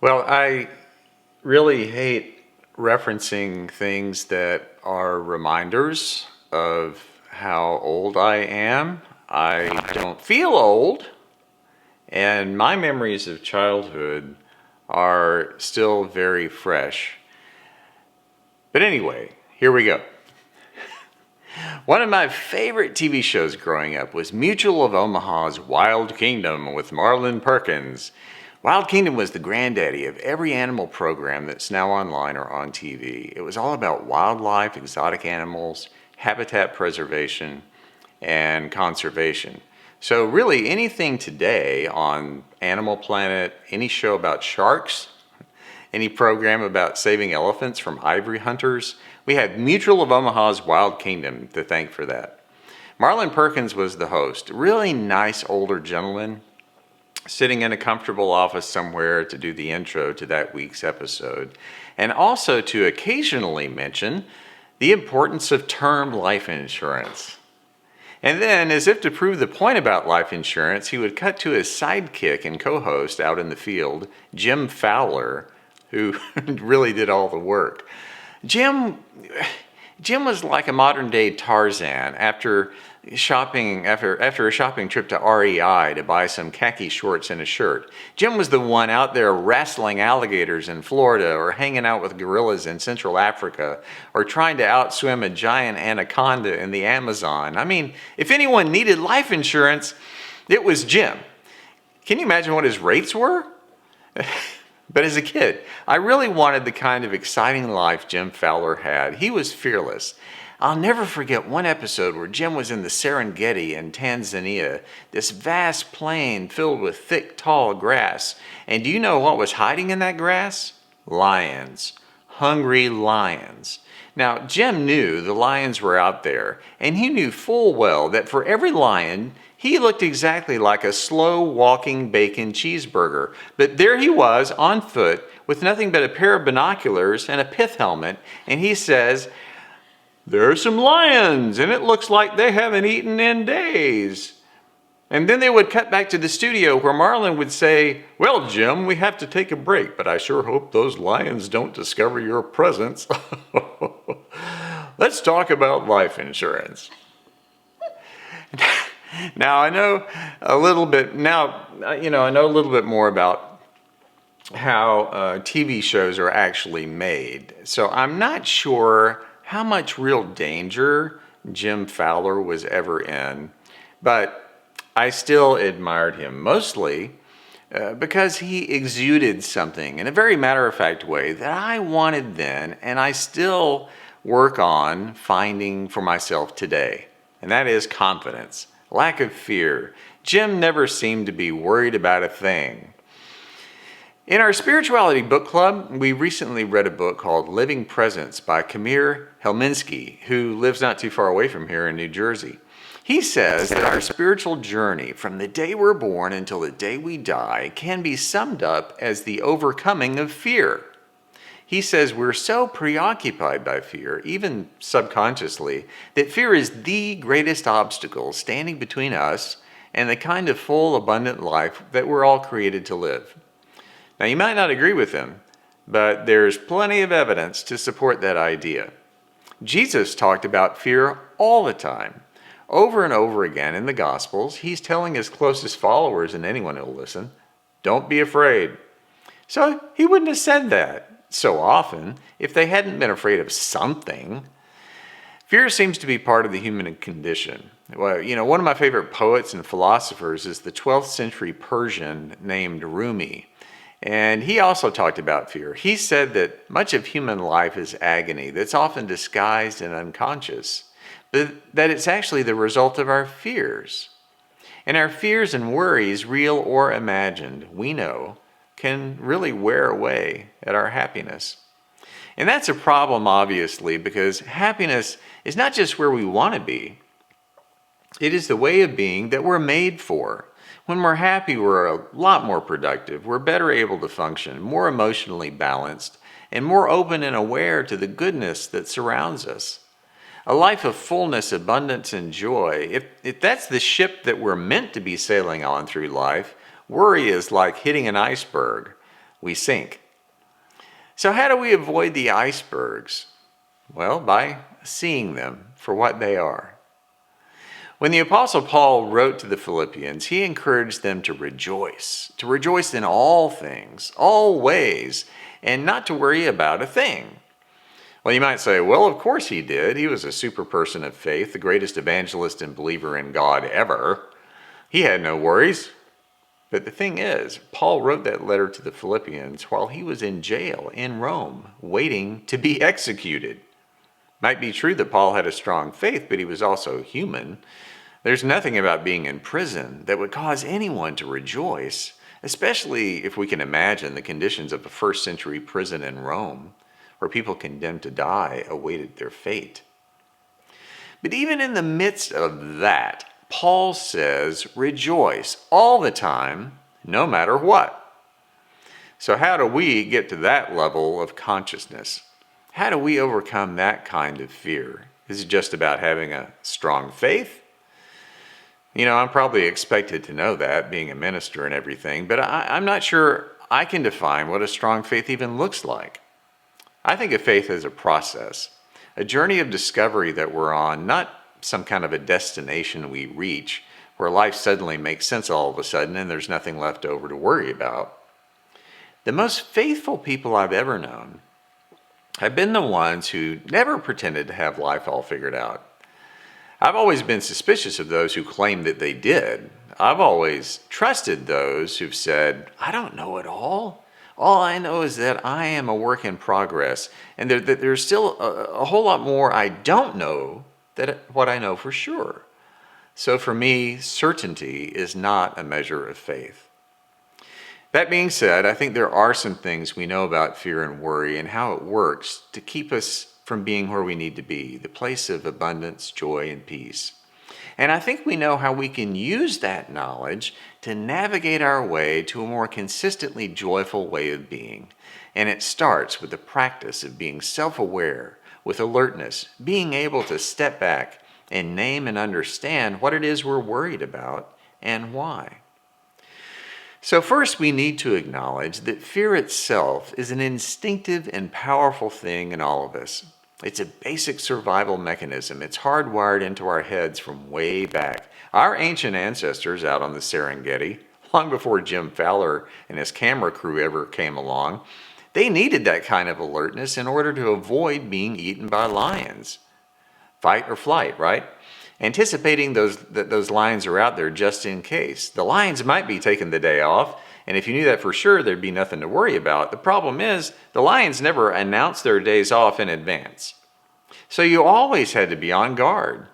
Well, I really hate referencing things that are reminders of how old I am. I don't feel old, and my memories of childhood are still very fresh. But anyway, here we go. One of my favorite TV shows growing up was Mutual of Omaha's Wild Kingdom with Marlon Perkins. Wild Kingdom was the granddaddy of every animal program that's now online or on TV. It was all about wildlife, exotic animals, habitat preservation, and conservation. So really anything today on Animal Planet, any show about sharks, any program about saving elephants from ivory hunters, we had Mutual of Omaha's Wild Kingdom to thank for that. Marlon Perkins was the host, a really nice older gentleman sitting in a comfortable office somewhere to do the intro to that week's episode, and also to occasionally mention the importance of term life insurance. And then, as if to prove the point about life insurance, he would cut to his sidekick and co-host out in the field, Jim Fowler, who really did all the work. Jim was like a modern day Tarzan after a shopping trip to REI to buy some khaki shorts and a shirt. Jim was the one out there wrestling alligators in Florida, or hanging out with gorillas in Central Africa, or trying to outswim a giant anaconda in the Amazon. I mean, if anyone needed life insurance, it was Jim. Can you imagine what his rates were? But as a kid, I really wanted the kind of exciting life Jim Fowler had. He was fearless. I'll never forget one episode where Jim was in the Serengeti in Tanzania, this vast plain filled with thick, tall grass. And do you know what was hiding in that grass? Lions. Hungry lions. Now, Jim knew the lions were out there, and he knew full well that for every lion, he looked exactly like a slow-walking bacon cheeseburger. But there he was, on foot, with nothing but a pair of binoculars and a pith helmet, and he says, "There are some lions, and it looks like they haven't eaten in days." And then they would cut back to the studio where Marlon would say, "Well, Jim, we have to take a break, but I sure hope those lions don't discover your presence." Let's talk about life insurance. Now I know a little bit more about how TV shows are actually made. So I'm not sure how much real danger Jim Fowler was ever in, but I still admired him, mostly because he exuded something in a very matter-of-fact way that I wanted then, and I still work on finding for myself today, and that is confidence, lack of fear. Jim never seemed to be worried about a thing. In our spirituality book club, we recently read a book called Living Presence by Kamir Helminski, who lives not too far away from here in New Jersey. He says that our spiritual journey from the day we're born until the day we die can be summed up as the overcoming of fear. He says we're so preoccupied by fear, even subconsciously, that fear is the greatest obstacle standing between us and the kind of full, abundant life that we're all created to live. Now, you might not agree with him, but there's plenty of evidence to support that idea. Jesus talked about fear all the time. Over and over again in the Gospels, he's telling his closest followers, and anyone who'll listen, don't be afraid. So he wouldn't have said that so often if they hadn't been afraid of something. Fear seems to be part of the human condition. Well, one of my favorite poets and philosophers is the 12th century Persian named Rumi. And he also talked about fear. He said that much of human life is agony that's often disguised and unconscious, but that it's actually the result of our fears. And our fears and worries, real or imagined, we know, can really wear away at our happiness. And that's a problem, obviously, because happiness is not just where we want to be. It is the way of being that we're made for. When we're happy, we're a lot more productive. We're better able to function, more emotionally balanced, and more open and aware to the goodness that surrounds us. A life of fullness, abundance, and joy. If that's the ship that we're meant to be sailing on through life, worry is like hitting an iceberg. we sink. So how do we avoid the icebergs? Well, by seeing them for what they are. When the Apostle Paul wrote to the Philippians, he encouraged them to rejoice in all things, all ways, and not to worry about a thing. Well, you might say, well, of course he did. He was a super person of faith, the greatest evangelist and believer in God ever. He had no worries. But the thing is, Paul wrote that letter to the Philippians while he was in jail in Rome, waiting to be executed. Might be true that Paul had a strong faith, but he was also human. There's nothing about being in prison that would cause anyone to rejoice, especially if we can imagine the conditions of a first century prison in Rome, where people condemned to die awaited their fate. But even in the midst of that, Paul says, rejoice all the time, no matter what. So how do we get to that level of consciousness? How do we overcome that kind of fear? Is it just about having a strong faith? I'm probably expected to know that, being a minister and everything, but I'm not sure I can define what a strong faith even looks like. I think of faith as a process, a journey of discovery that we're on, not some kind of a destination we reach where life suddenly makes sense all of a sudden and there's nothing left over to worry about. The most faithful people I've ever known have been the ones who never pretended to have life all figured out. I've always been suspicious of those who claim that they did. I've always trusted those who've said, I don't know it all. All I know is that I am a work in progress, and that there's still a whole lot more I don't know than what I know for sure. So for me, certainty is not a measure of faith. That being said, I think there are some things we know about fear and worry and how it works to keep us from being where we need to be, the place of abundance, joy, and peace. And I think we know how we can use that knowledge to navigate our way to a more consistently joyful way of being. And it starts with the practice of being self-aware, with alertness, being able to step back and name and understand what it is we're worried about and why. So first, we need to acknowledge that fear itself is an instinctive and powerful thing in all of us. It's a basic survival mechanism. It's hardwired into our heads from way back. Our ancient ancestors out on the Serengeti, long before Jim Fowler and his camera crew ever came along, they needed that kind of alertness in order to avoid being eaten by lions. Fight or flight, right? Anticipating that those lions are out there just in case. The lions might be taking the day off, and if you knew that for sure, there'd be nothing to worry about. The problem is, the lions never announce their days off in advance. So you always had to be on guard.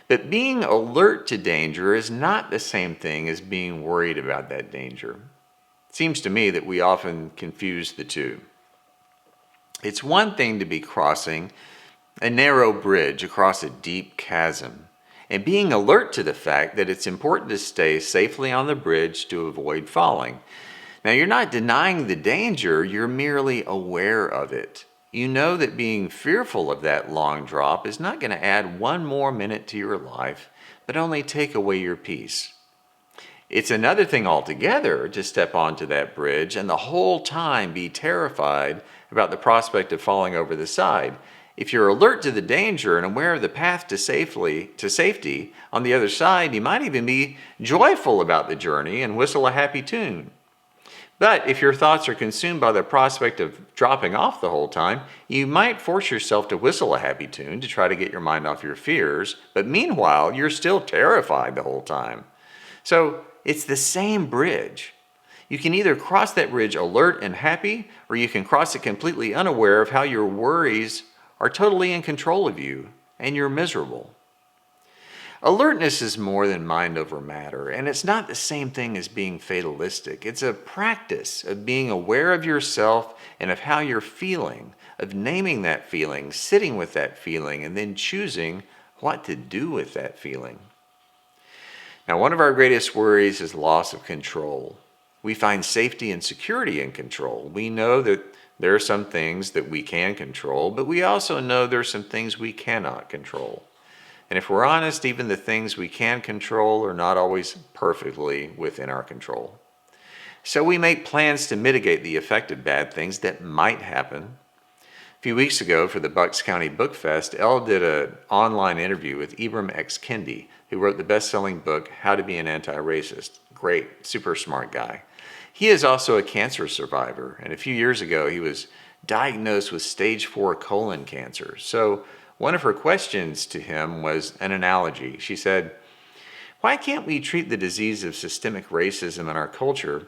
But being alert to danger is not the same thing as being worried about that danger. It seems to me that we often confuse the two. It's one thing to be crossing a narrow bridge across a deep chasm, and being alert to the fact that it's important to stay safely on the bridge to avoid falling. Now, you're not denying the danger, you're merely aware of it. You know that being fearful of that long drop is not going to add one more minute to your life, but only take away your peace. It's another thing altogether to step onto that bridge and the whole time be terrified about the prospect of falling over the side. If you're alert to the danger and aware of the path to safety on the other side, you might even be joyful about the journey and whistle a happy tune. But if your thoughts are consumed by the prospect of dropping off the whole time, you might force yourself to whistle a happy tune to try to get your mind off your fears, but meanwhile, you're still terrified the whole time. So it's the same bridge. You can either cross that bridge alert and happy, or you can cross it completely unaware of how your worries are totally in control of you, and you're miserable. Alertness is more than mind over matter, and it's not the same thing as being fatalistic. It's a practice of being aware of yourself and of how you're feeling, of naming that feeling, sitting with that feeling, and then choosing what to do with that feeling. Now, one of our greatest worries is loss of control. We find safety and security in control. We know that there are some things that we can control, but we also know there are some things we cannot control. And if we're honest, even the things we can control are not always perfectly within our control. So we make plans to mitigate the effect of bad things that might happen. A few weeks ago for the Bucks County Book Fest, Elle did an online interview with Ibram X. Kendi, who wrote the best-selling book, How to Be an Anti-Racist. Great, super smart guy. He is also a cancer survivor, and a few years ago he was diagnosed with stage 4 colon cancer. So one of her questions to him was an analogy. She said, "Why can't we treat the disease of systemic racism in our culture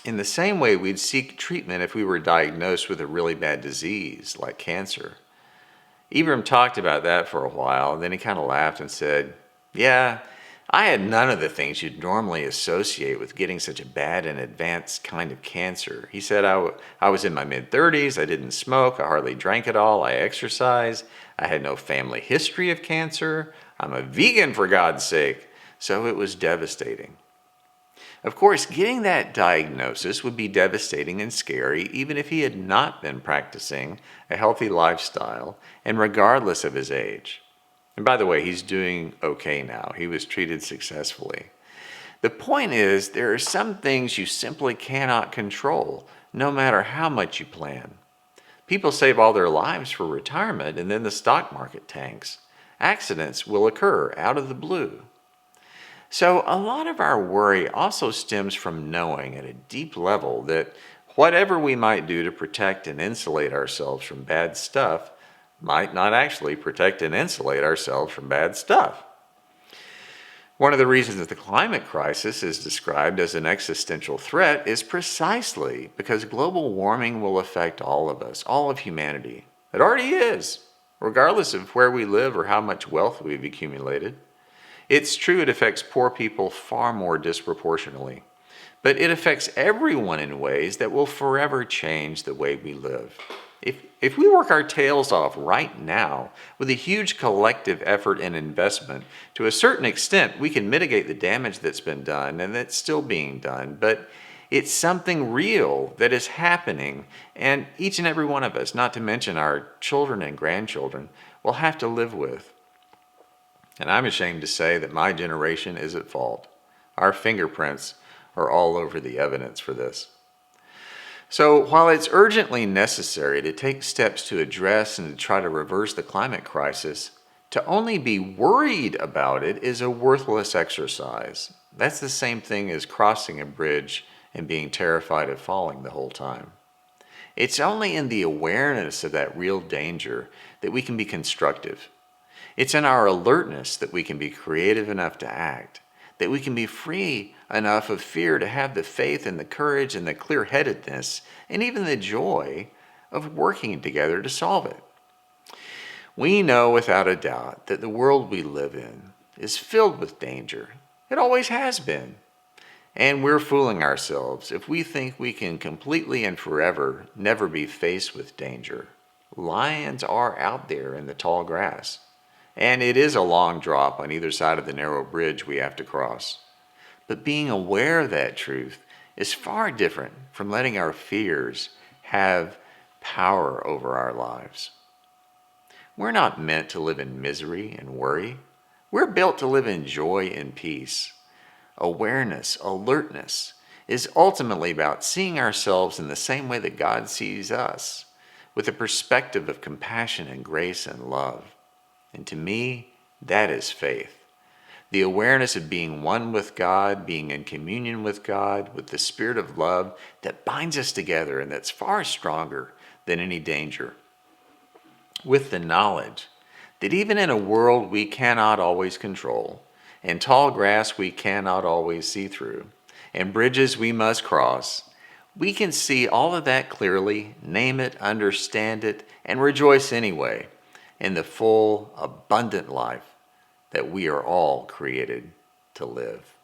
in the same way we'd seek treatment if we were diagnosed with a really bad disease like cancer?" Ibram talked about that for a while, and then he kind of laughed and said, "Yeah, I had none of the things you'd normally associate with getting such a bad and advanced kind of cancer." He said, I was in my mid-30s, I didn't smoke, I hardly drank at all, I exercised, I had no family history of cancer, I'm a vegan for God's sake, so it was devastating. Of course, getting that diagnosis would be devastating and scary even if he had not been practicing a healthy lifestyle and regardless of his age. And by the way, he's doing okay now. He was treated successfully. The point is, there are some things you simply cannot control, no matter how much you plan. People save all their lives for retirement and then the stock market tanks. Accidents will occur out of the blue. So a lot of our worry also stems from knowing at a deep level that whatever we might do to protect and insulate ourselves from bad stuff might not actually protect and insulate ourselves from bad stuff. One of the reasons that the climate crisis is described as an existential threat is precisely because global warming will affect all of us, all of humanity. It already is, regardless of where we live or how much wealth we've accumulated. It's true it affects poor people far more disproportionately, but it affects everyone in ways that will forever change the way we live. If we work our tails off right now with a huge collective effort and investment, to a certain extent we can mitigate the damage that's been done and that's still being done, but it's something real that is happening, and each and every one of us, not to mention our children and grandchildren, will have to live with. And I'm ashamed to say that my generation is at fault. Our fingerprints are all over the evidence for this. So while it's urgently necessary to take steps to address and to try to reverse the climate crisis, to only be worried about it is a worthless exercise. That's the same thing as crossing a bridge and being terrified of falling the whole time. It's only in the awareness of that real danger that we can be constructive. It's in our alertness that we can be creative enough to act, that we can be free enough of fear to have the faith and the courage and the clear-headedness and even the joy of working together to solve it. We know without a doubt that the world we live in is filled with danger. It always has been. And we're fooling ourselves if we think we can completely and forever never be faced with danger. Lions are out there in the tall grass. And it is a long drop on either side of the narrow bridge we have to cross. But being aware of that truth is far different from letting our fears have power over our lives. We're not meant to live in misery and worry. We're built to live in joy and peace. Awareness, alertness, is ultimately about seeing ourselves in the same way that God sees us, with a perspective of compassion and grace and love. And to me, that is faith. The awareness of being one with God, being in communion with God, with the spirit of love that binds us together and that's far stronger than any danger. With the knowledge that even in a world we cannot always control, and tall grass we cannot always see through, and bridges we must cross, we can see all of that clearly, name it, understand it, and rejoice anyway in the full, abundant life that we are all created to live.